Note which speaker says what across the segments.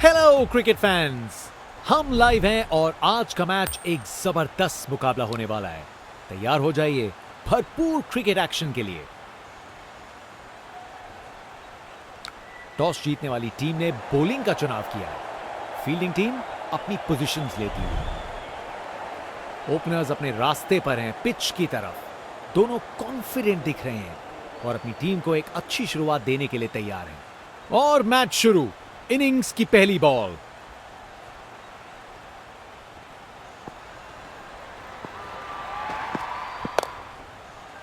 Speaker 1: Hello cricket fans, हम live हैं और आज का मैच एक जबरदस्त मुकाबला होने वाला है। तैयार हो जाइए भरपूर क्रिकेट एक्शन के लिए। टॉस जीतने वाली टीम ने बॉलिंग का चुनाव किया है। फील्डिंग टीम अपनी पोजीशंस लेती है। ओपनर्स अपने रास्ते पर हैं पिच की तरफ। दोनों कॉन्फिडेंट दिख रहे हैं और अपनी टीम को एक अच्छी शुरुआत देने के लिए तैयार हैं। और मैच शुरू। इनिंग्स की पहली बॉल।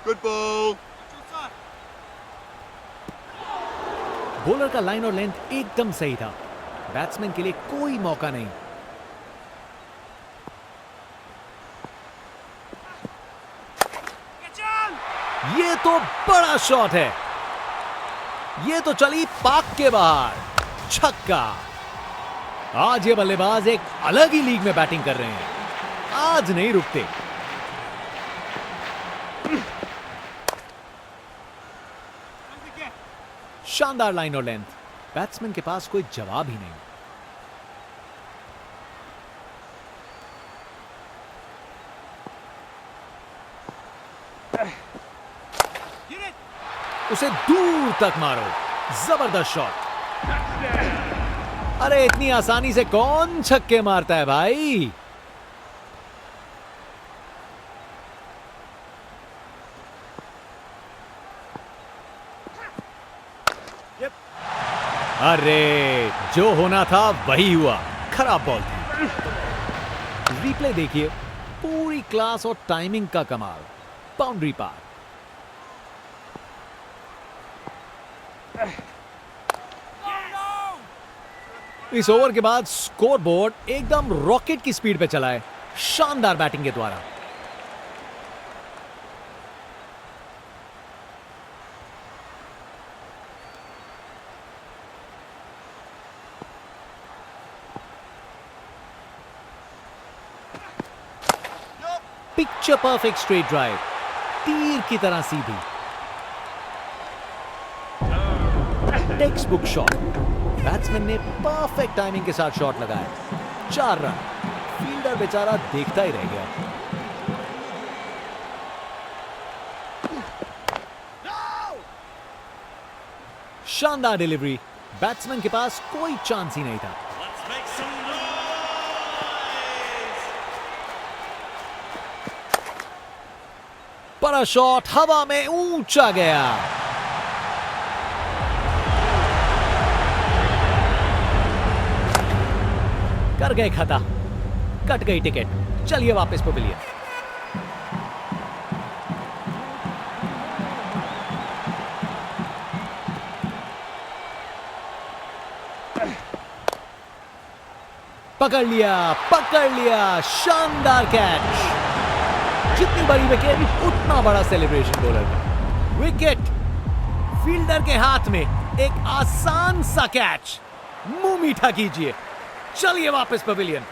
Speaker 2: Good ball.
Speaker 1: बॉलर का लाइन और लेंथ एकदम सही था। बैट्समैन के लिए कोई मौका नहीं। ये तो बड़ा शॉट है। ये तो चली पाक के बाहर। छक्का। आज ये बल्लेबाज एक अलग ही लीग में बैटिंग कर रहे हैं। आज नहीं रुकते। शानदार लाइन और लेंथ। बैट्समैन के पास कोई जवाब ही नहीं। उसे दूर तक मारो। जबरदस्त शॉट। अरे इतनी आसानी से कौन छक्के मारता है भाई। अरे जो होना था वही हुआ। खराब बॉल थी। रिप्ले देखिए। पूरी क्लास और टाइमिंग का कमाल। बाउंड्री पार। इस ओवर के बाद स्कोर बोर्ड एकदम रॉकेट की स्पीड पे चला है। शानदार बैटिंग के द्वारा। Picture perfect straight drive. तीर की तरह सीधी। Textbook shot. बैट्समैन ने परफेक्ट टाइमिंग के साथ शॉट लगाया। 4 रन। फील्डर बेचारा देखता ही रह गया। शानदार डिलीवरी। बैट्समैन के पास कोई चांस ही नहीं था। बड़ा शॉट हवा में ऊंचा गया। कर गए खता। कट गई टिकट। चलिए वापस पवेलियन। पकड़ लिया, पकड़ लिया। शानदार कैच। जितनी बड़ी विकेट उतना बड़ा सेलिब्रेशन बॉलर का। विकेट। फील्डर के हाथ में एक आसान सा कैच। मुंह मीठा कीजिए। चलिए वापस पवेलियन।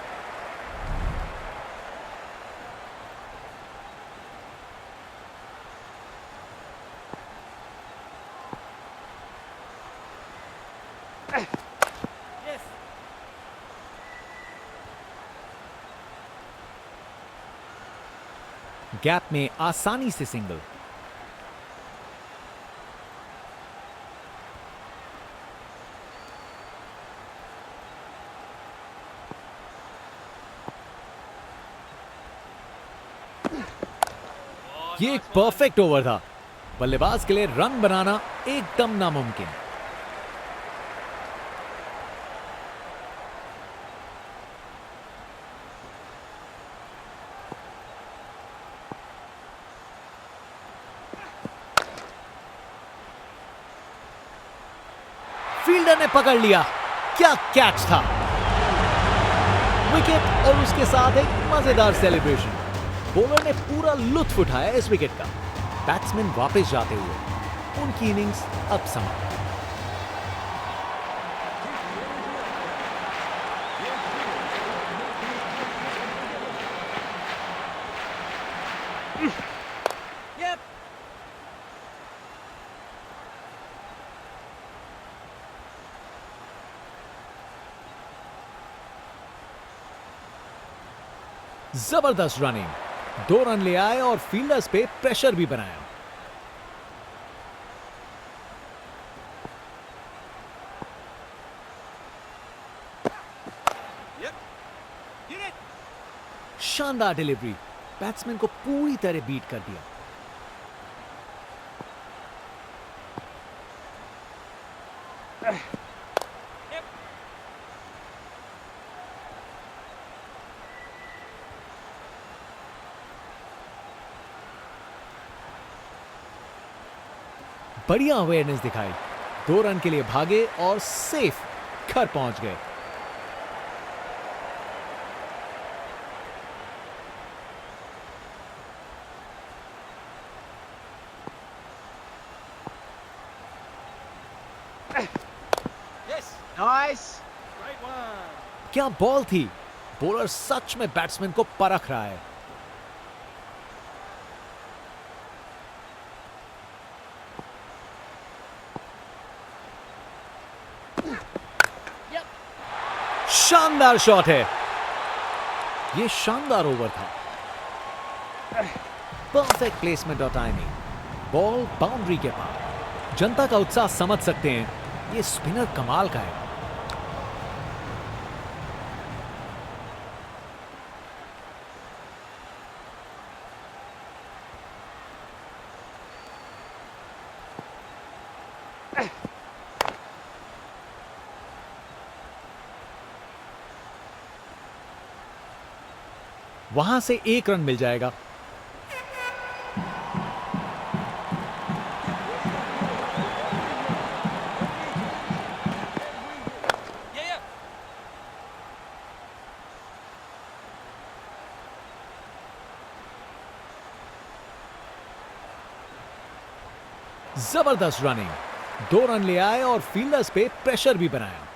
Speaker 1: गैप में आसानी से सिंगल। ये एक परफेक्ट ओवर था। बल्लेबाज के लिए रन बनाना एकदम नामुमकिन। फील्डर ने पकड़ लिया। क्या कैच था। विकेट और उसके साथ एक मजेदार सेलिब्रेशन। बॉलर ने पूरा लुत्फ उठाया इस विकेट का। बैट्समैन वापस जाते हुए। उनकी इनिंग्स अब समाप्त। जबरदस्त रनिंग, 2 रन ले आए और फील्डर्स पे प्रेशर भी बनाया। शानदार डिलीवरी, बैट्समैन को पूरी तरह बीट कर दिया। बढ़िया अवेयरनेस दिखाई, 2 रन के लिए भागे और सेफ घर पहुंच गए।
Speaker 3: Nice. Great one.
Speaker 1: क्या बॉल थी, बॉलर सच में बैट्समैन को परख रहा है। शानदार शॉट है, यह शानदार ओवर था। परफेक्ट प्लेसमेंट और टाइमिंग, बॉल बाउंड्री के पार। जनता का उत्साह समझ सकते हैं, यह स्पिनर कमाल का है। वहां से 1 रन मिल जाएगा। जबरदस्त रनिंग, 2 रन ले आए और फील्डर्स पे प्रेशर भी बनाया।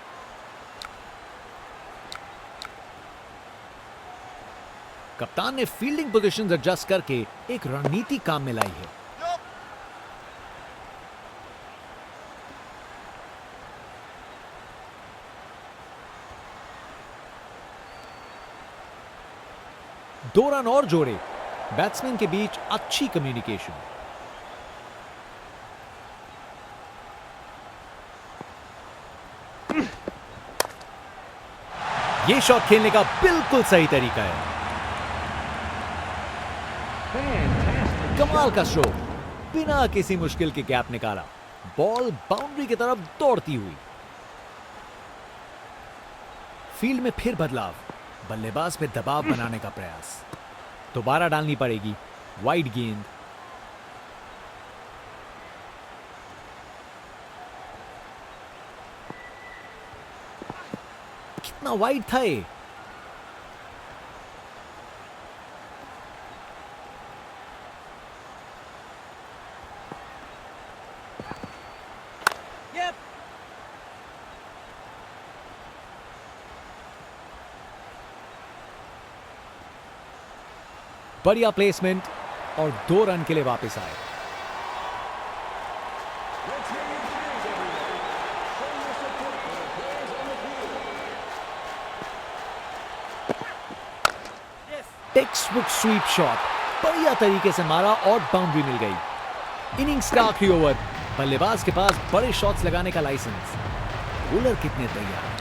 Speaker 1: कप्तान ने फील्डिंग पोजीशंस एडजस्ट करके एक रणनीति काम में लाई है। दो रन और जोड़े, बैट्समैन के बीच अच्छी कम्युनिकेशन। यह शॉट खेलने का बिल्कुल सही तरीका है। कमाल का स्ट्रोक, बिना किसी मुश्किल के गैप निकाला, बॉल बाउंड्री की तरफ दौड़ती हुई। फील्ड में फिर बदलाव, बल्लेबाज पे दबाव बनाने का प्रयास। दोबारा डालनी पड़ेगी वाइड गेंद। कितना वाइड था ये। बढ़िया प्लेसमेंट और 2 रन के लिए वापस आए। टेक्स्ट बुक स्वीप शॉट, बढ़िया तरीके से मारा और बाउंड्री मिल गई। इनिंग्स का आखिरी ओवर, बल्लेबाज के पास बड़े शॉट्स लगाने का लाइसेंस। बॉलर कितने तैयार।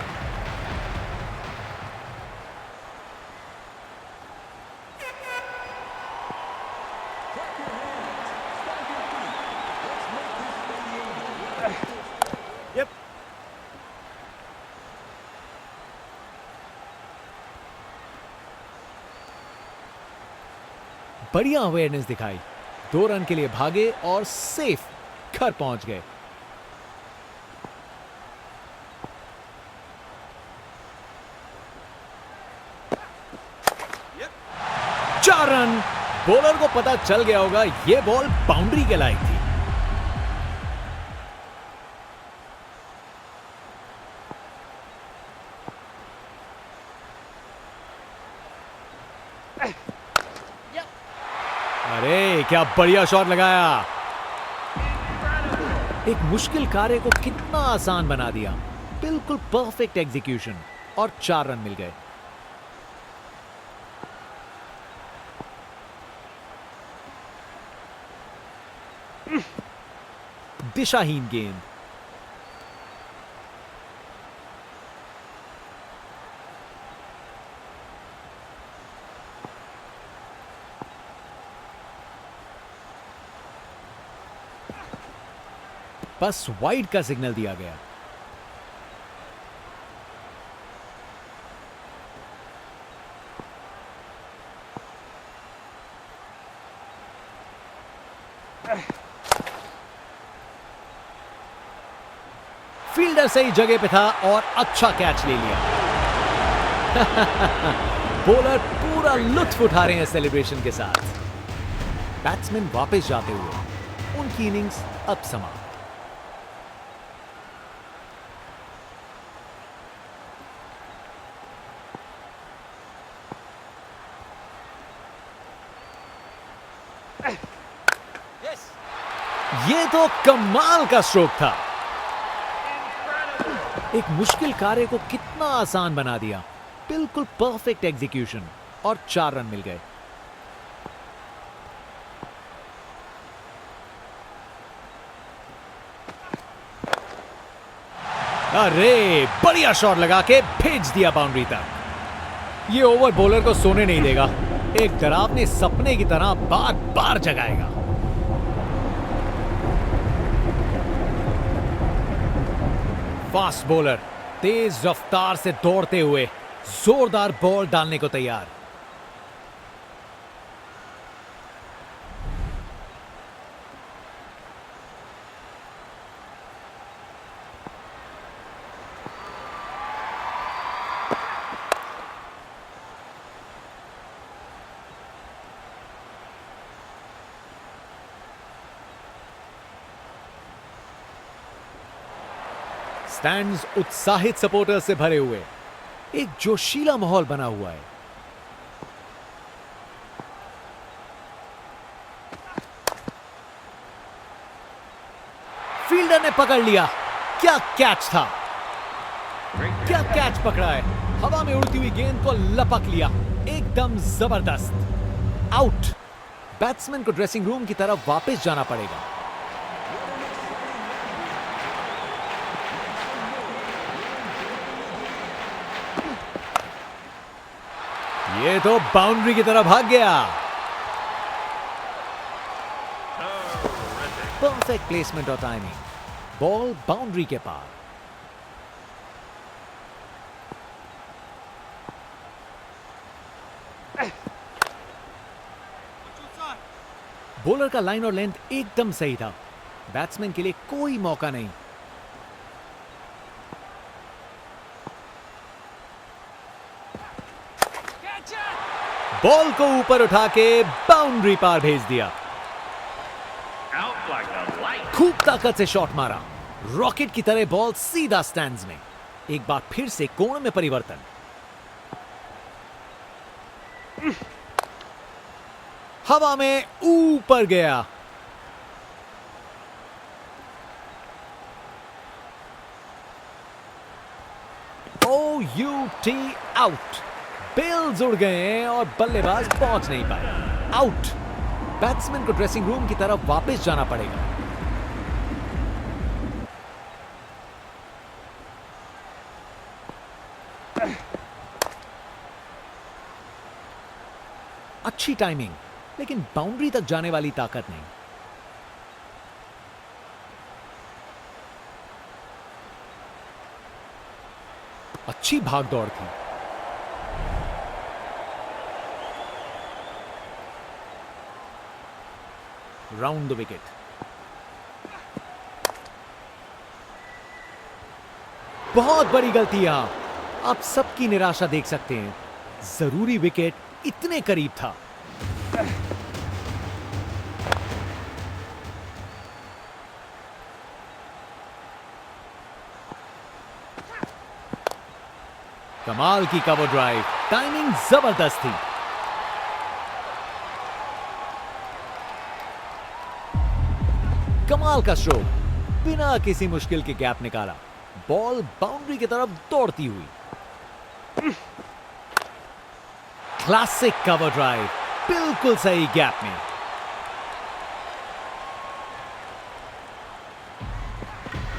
Speaker 1: बढ़िया अवेयरनेस दिखाई, 2 रन के लिए भागे और सेफ घर पहुंच गए। चार रन। बॉलर को पता चल गया होगा यह बॉल बाउंड्री के लायक थी। अरे क्या बढ़िया शॉट लगाया, एक मुश्किल कार्य को कितना आसान बना दिया। बिल्कुल परफेक्ट एग्जीक्यूशन और 4 रन मिल गए। दिशाहीन गेंद। बस वाइड का सिग्नल दिया गया। फील्डर सही जगह पे था और अच्छा कैच ले लिया। बॉलर पूरा लुत्फ उठा रहे हैं सेलिब्रेशन के साथ। बैट्समैन वापस जाते हुए, उनकी इनिंग्स अब समाप्त। ये तो कमाल का स्ट्रोक था। एक मुश्किल कार्य को कितना आसान बना दिया। बिल्कुल परफेक्ट एग्जीक्यूशन और 4 रन मिल गए। अरे बढ़िया शॉट लगा के भेज दिया बाउंड्री तक। ये ओवर बॉलर को सोने नहीं देगा। एक डरावने सपने की तरह बार बार जगाएगा। फास्ट बॉलर तेज रफ्तार से दौड़ते हुए जोरदार बॉल डालने को तैयार। स्टैंड्स उत्साहित सपोर्टर्स से भरे हुए, एक जोशीला माहौल बना हुआ है। फील्डर ने पकड़ लिया। क्या कैच था, क्या कैच पकड़ा है। हवा में उड़ती हुई गेंद को लपक लिया। एकदम जबरदस्त। आउट। बैट्समैन को ड्रेसिंग रूम की तरफ वापस जाना पड़ेगा। ये तो बाउंड्री की तरफ भाग गया। परफेक्ट प्लेसमेंट और टाइमिंग। बॉल बाउंड्री के पार। बॉलर का लाइन और लेंथ एकदम सही था। बैट्समैन के लिए कोई मौका नहीं। बॉल को ऊपर उठा के बाउंड्री पार भेज दिया। खूब ताकत से शॉट मारा। रॉकेट की तरह बॉल सीधा स्टैंड्स में। एक बार फिर से कोण में परिवर्तन। हवा में ऊपर गया। OUT out. बेल्स उड़ गए हैं और बल्लेबाज पहुंच नहीं पाए। आउट। बैट्समैन को ड्रेसिंग रूम की तरफ वापस जाना पड़ेगा। अच्छी टाइमिंग, लेकिन बाउंड्री तक जाने वाली ताकत नहीं। अच्छी भागदौड़ थी। Round the wicket. बहुत बड़ी गलती यहां। आप सबकी निराशा देख सकते हैं। जरूरी विकेट इतने करीब था। कमाल की कवर ड्राइव। टाइमिंग जबरदस्त थी। कमाल का स्ट्रोक। बिना किसी मुश्किल के गैप निकाला। बॉल बाउंड्री की तरफ दौड़ती हुई। Classic cover drive. बिल्कुल सही गैप में।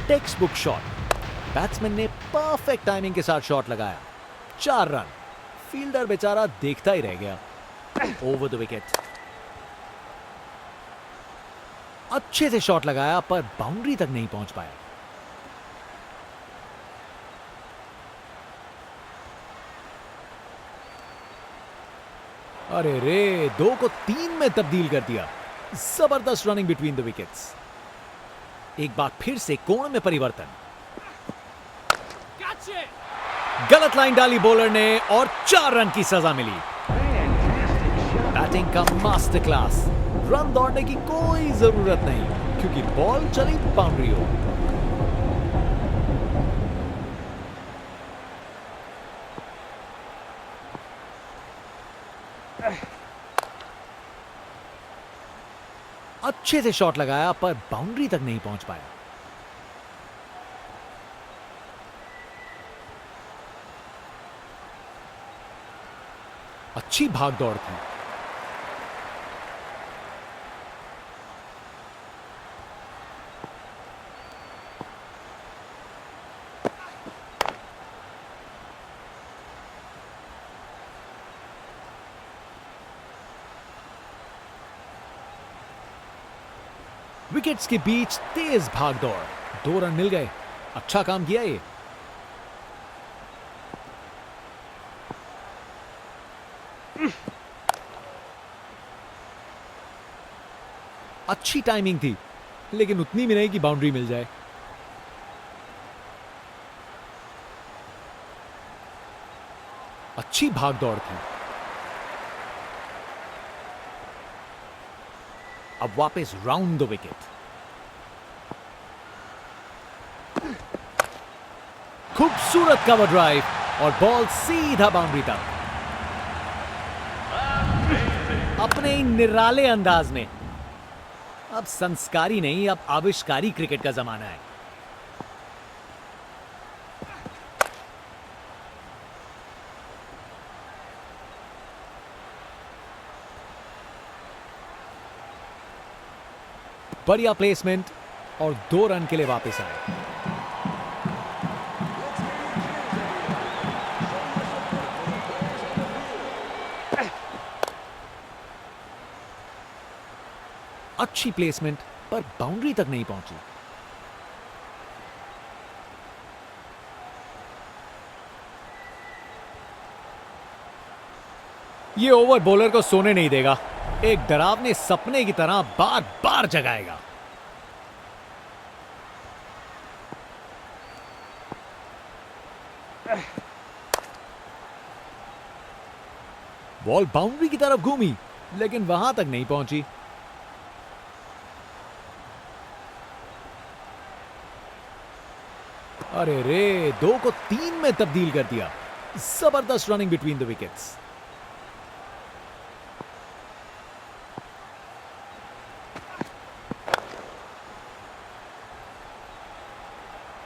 Speaker 1: Text book shot. बैट्समैन ने परफेक्ट टाइमिंग के साथ शॉट लगाया। 4 रन। फील्डर बेचारा देखता ही रह गया। Over the wicket. अच्छे से शॉट लगाया पर बाउंड्री तक नहीं पहुंच पाया। अरे रे, 2 को 3 में तब्दील कर दिया। जबरदस्त रनिंग बिटवीन द विकेट्स। एक बार फिर से कोण में परिवर्तन।
Speaker 3: Catch it!
Speaker 1: गलत लाइन डाली बॉलर ने और 4 रन की सजा मिली। बैटिंग का मास्टर क्लास। रन दौड़ने की कोई जरूरत नहीं क्योंकि बॉल चली बाउंड्री हो। अच्छे से शॉट लगाया पर बाउंड्री तक नहीं पहुंच पाया। अच्छी भाग दौड़ थी। विकेट्स के बीच तेज भाग दौड़। 2 रन मिल गए। अच्छा काम किया ये। अच्छी टाइमिंग थी लेकिन उतनी भी नहीं कि बाउंड्री मिल जाए। अच्छी भाग दौड़ थी। अब वापस राउंड द विकेट। खूबसूरत कवर ड्राइव और बॉल सीधा बाउंड्री तक। अपने निराले अंदाज में। अब संस्कारी नहीं, अब आविष्कारी क्रिकेट का जमाना है। बढ़िया प्लेसमेंट और 2 रन के लिए वापस आए। अच्छी प्लेसमेंट पर बाउंड्री तक नहीं पहुंची। ये ओवर बॉलर को सोने नहीं देगा। एक डरावने सपने की तरह बार बार जगाएगा। बॉल बाउंड्री की तरफ घूमी लेकिन वहां तक नहीं पहुंची। अरे रे, 2 को 3 में तब्दील कर दिया। जबरदस्त रनिंग बिटवीन द विकेट्स।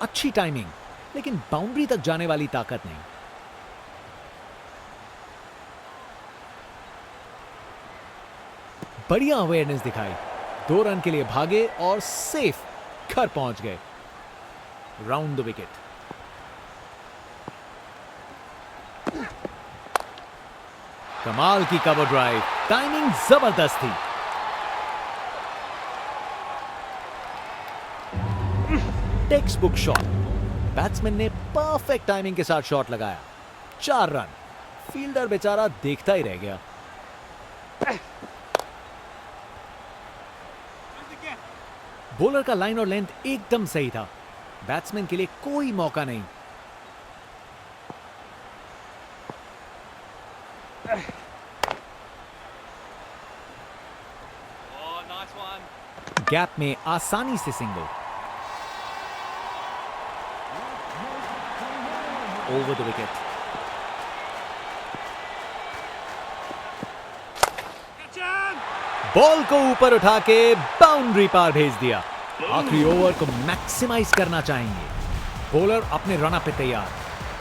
Speaker 1: अच्छी टाइमिंग लेकिन बाउंड्री तक जाने वाली ताकत नहीं। बढ़िया अवेयरनेस दिखाई। 2 रन के लिए भागे और सेफ घर पहुंच गए। Round the wicket. कमाल की कवर ड्राइव। टाइमिंग जबरदस्त थी। Text book shot. बैट्समैन ने परफेक्ट टाइमिंग के साथ शॉट लगाया। 4 रन। फील्डर बेचारा देखता ही रह गया। बॉलर का लाइन और लेंथ एकदम सही था। बैट्समैन के लिए कोई मौका नहीं।
Speaker 3: Oh, nice one.
Speaker 1: गैप में आसानी से single. Over the wicket.
Speaker 3: Catch him!
Speaker 1: Ball को ऊपर उठा के बाउंड्री पार भेज दिया। आखिरी ओवर को मैक्सिमाइज करना चाहेंगे। बॉलर अपने रनअप पे तैयार।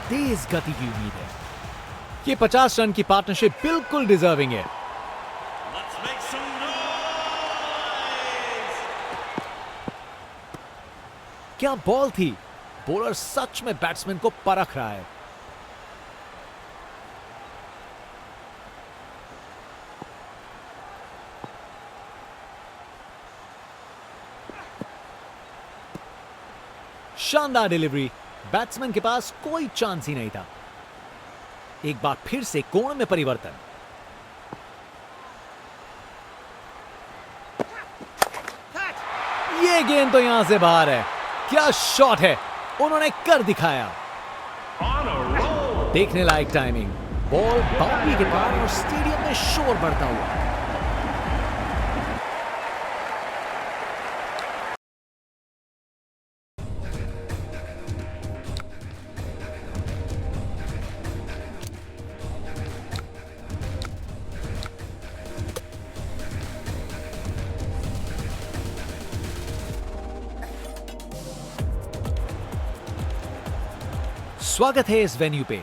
Speaker 1: तेज गति की उम्मीद है। ये 50 रन की पार्टनरशिप बिल्कुल डिजर्विंग है।
Speaker 3: Let's make some noise!
Speaker 1: क्या बॉल थी! बॉलर सच में बैट्समैन को परख रहा है। शानदार डिलीवरी, बैट्समैन के पास कोई चांस ही नहीं था। एक बार फिर से कोण में परिवर्तन। ये गेंद तो यहां से बाहर है। क्या शॉट है, उन्होंने कर दिखाया। देखने लायक टाइमिंग, बॉल बाउंड्री के पार और स्टेडियम में शोर बढ़ता हुआ। स्वागत है इस वेन्यू पे।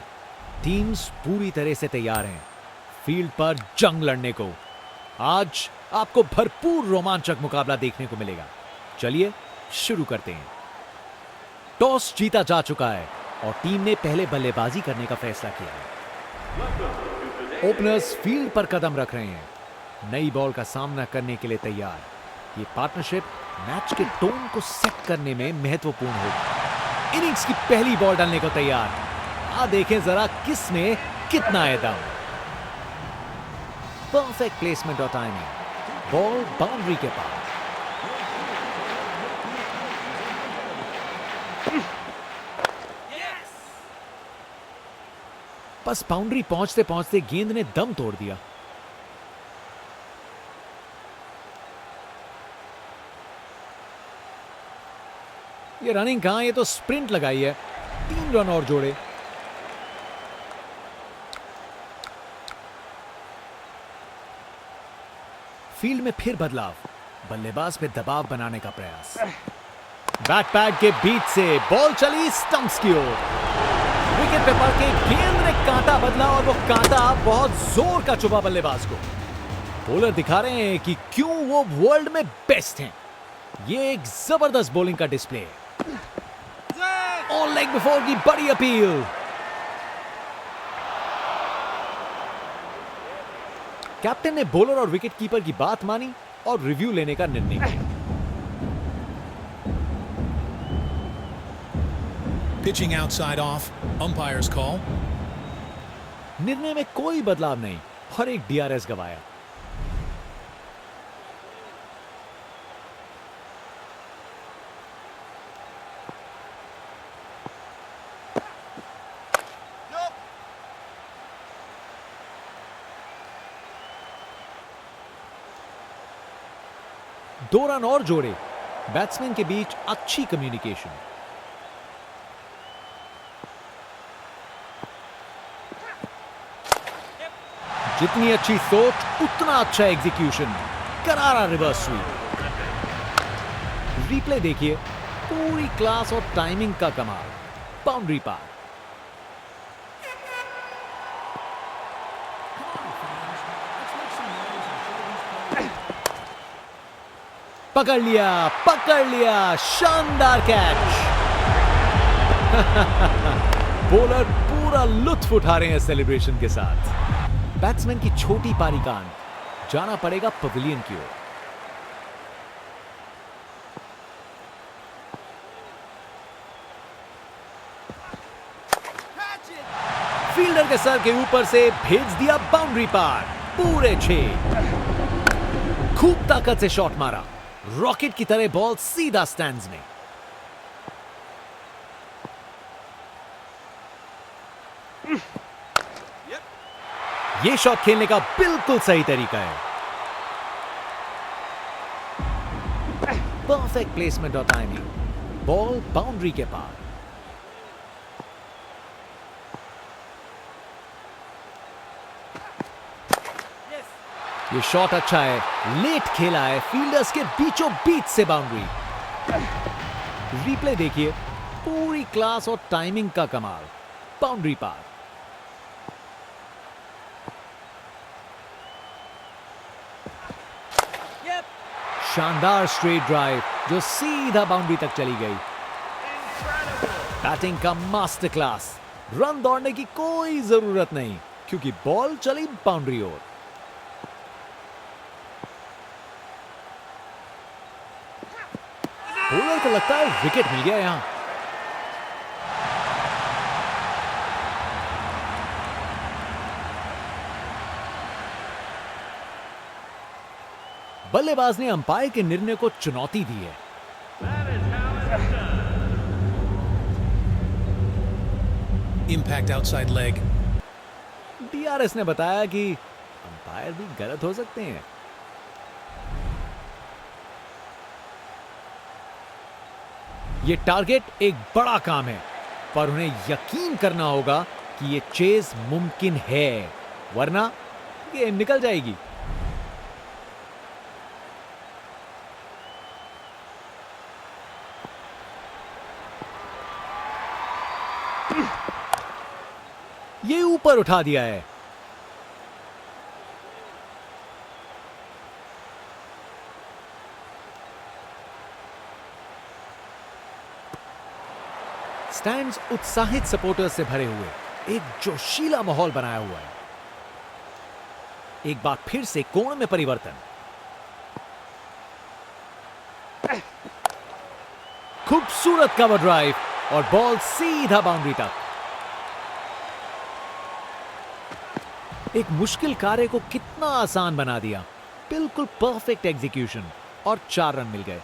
Speaker 1: टीम्स पूरी तरह से तैयार हैं फील्ड पर जंग लड़ने को। आज आपको भरपूर रोमांचक मुकाबला देखने को मिलेगा। चलिए शुरू करते हैं। टॉस जीता जा चुका है और टीम ने पहले बल्लेबाजी करने का फैसला किया है। ओपनर्स फील्ड पर कदम रख रहे हैं, नई बॉल का सामना करने के लिए तैयार। ये पार्टनरशिप मैच के टोन को सेट करने में महत्वपूर्ण होगी। इनिंग्स की पहली बॉल डालने को तैयार। देखें जरा किस में कितना है दम। परफेक्ट प्लेसमेंट और टाइमिंग, बॉल बाउंड्री के पार। बस बाउंड्री पहुंचते पहुंचते गेंद ने दम तोड़ दिया। ये रनिंग कहां, ये तो स्प्रिंट लगाई है। 3 रन और जोड़े। फील्ड में फिर बदलाव, बल्लेबाज पे दबाव बनाने का प्रयास। बैट पैड के बीच से बॉल चली स्टंप्स की ओर। विकेट पे पड़ के गेंद ने कांटा बदला और वो कांटा बहुत जोर का चुभा बल्लेबाज को। बॉलर दिखा रहे हैं कि क्यों वो वर्ल्ड में बेस्ट हैं। ये एक जबरदस्त बॉलिंग का डिस्प्ले है। ऑन लेग बिफोर की बड़ी अपील। कैप्टन ने बॉलर और विकेट कीपर की बात मानी और रिव्यू लेने का निर्णय किया।
Speaker 4: Pitching outside off, umpire's call.
Speaker 1: निर्णय में कोई बदलाव नहीं और एक डीआरएस गवाया। दो रन और जोड़े। बैट्समैन के बीच अच्छी कम्युनिकेशन। जितनी अच्छी सोच उतना अच्छा एग्जीक्यूशन। करारा रिवर्स स्वीप। रिप्ले देखिए, पूरी क्लास और टाइमिंग का कमाल। बाउंड्री पार। पकड़ लिया, शानदार कैच। बॉलर पूरा लुत्फ उठा रहे हैं सेलिब्रेशन के साथ। बैट्समैन की छोटी पारी का अंत। जाना पड़ेगा पवेलियन की ओर। फील्डर के सर के ऊपर से भेज दिया बाउंड्री पार। पूरे 6। खूब ताकत से शॉट मारा। रॉकेट की तरह बॉल सीधा स्टैंड्स में। ये शॉट खेलने का बिल्कुल सही तरीका है। परफेक्ट प्लेसमेंट और टाइमिंग, बॉल बाउंड्री के पार। ये शॉट अच्छा है, लेट खेला है, फील्डर्स के बीचों बीच से बाउंड्री। रिप्ले देखिए, पूरी क्लास और टाइमिंग का कमाल। बाउंड्री पार। शानदार स्ट्रेट ड्राइव जो सीधा बाउंड्री तक चली गई। बैटिंग का मास्टर क्लास। रन दौड़ने की कोई जरूरत नहीं क्योंकि बॉल चली बाउंड्री ओर। बॉलर को लगता है विकेट मिल गया यहां। बल्लेबाज ने अंपायर के निर्णय को चुनौती दी है।
Speaker 4: Impact outside leg.
Speaker 1: डीआरएस ने बताया कि अंपायर भी गलत हो सकते हैं। ये टारगेट एक बड़ा काम है, पर उन्हें यकीन करना होगा कि ये चेज मुमकिन है, वरना गेम निकल जाएगी। ये ऊपर उठा दिया है। स्टैंड्स उत्साहित सपोर्टर्स से भरे हुए एक जोशीला माहौल बनाया हुआ है। एक बार फिर से कोण में परिवर्तन। खूबसूरत कवर ड्राइव और बॉल सीधा बाउंड्री तक। एक मुश्किल कार्य को कितना आसान बना दिया। बिल्कुल परफेक्ट एग्जीक्यूशन और 4 रन मिल गए।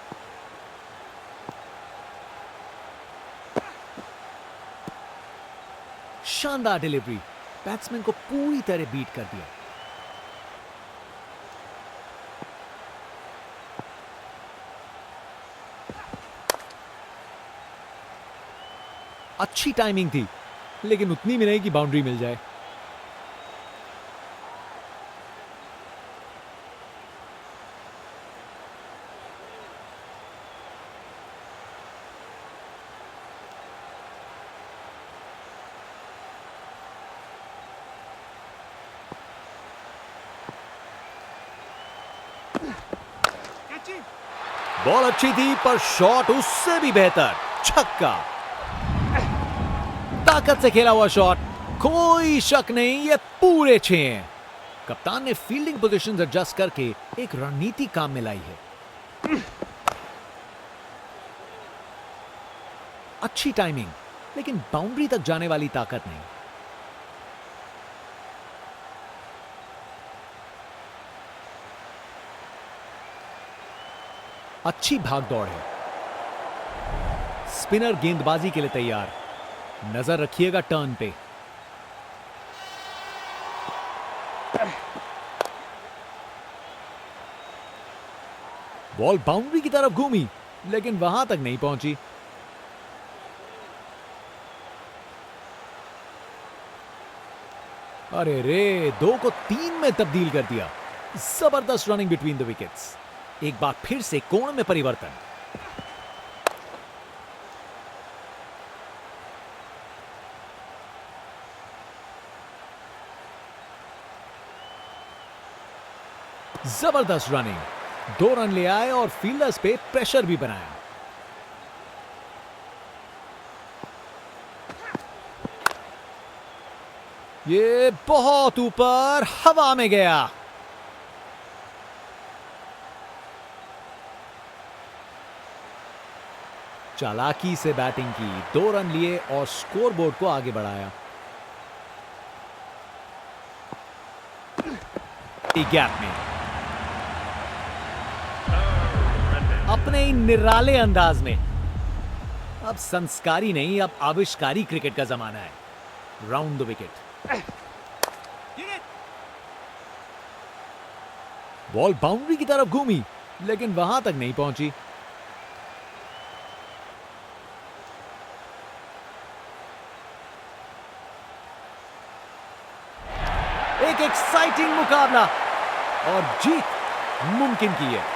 Speaker 1: शानदार डिलीवरी, बैट्समैन को पूरी तरह बीट कर दिया। अच्छी टाइमिंग थी, लेकिन उतनी भी नहीं कि बाउंड्री मिल जाए। बॉल अच्छी थी पर शॉट उससे भी बेहतर। छक्का। ताकत से खेला हुआ शॉट, कोई शक नहीं ये पूरे 6 हैं। कप्तान ने फील्डिंग पोजीशंस एडजस्ट करके एक रणनीति काम में लाई है। अच्छी टाइमिंग, लेकिन बाउंड्री तक जाने वाली ताकत नहीं। अच्छी भागदौड़ है। स्पिनर गेंदबाजी के लिए तैयार। नजर रखिएगा टर्न पे। बॉल बाउंड्री की तरफ घूमी, लेकिन वहां तक नहीं पहुंची। अरे रे, 2 को 3 में तब्दील कर दिया। जबरदस्त रनिंग बिटवीन द विकेट्स। एक बार फिर से कोण में परिवर्तन। जबरदस्त रनिंग। 2 रन ले आए और फील्डर्स पे प्रेशर भी बनाया। ये बहुत ऊपर हवा में गया। चालाकी से बैटिंग की, 2 रन लिए और स्कोरबोर्ड को आगे बढ़ाया। गैप में अपने ही निराले अंदाज में। अब संस्कारी नहीं, अब आविष्कारी क्रिकेट का जमाना है। Round the wicket. Ball boundary की तरफ घूमी, लेकिन वहां तक नहीं पहुंची। एक एक्साइटिंग मुकाबला और जीत मुमकिन की है।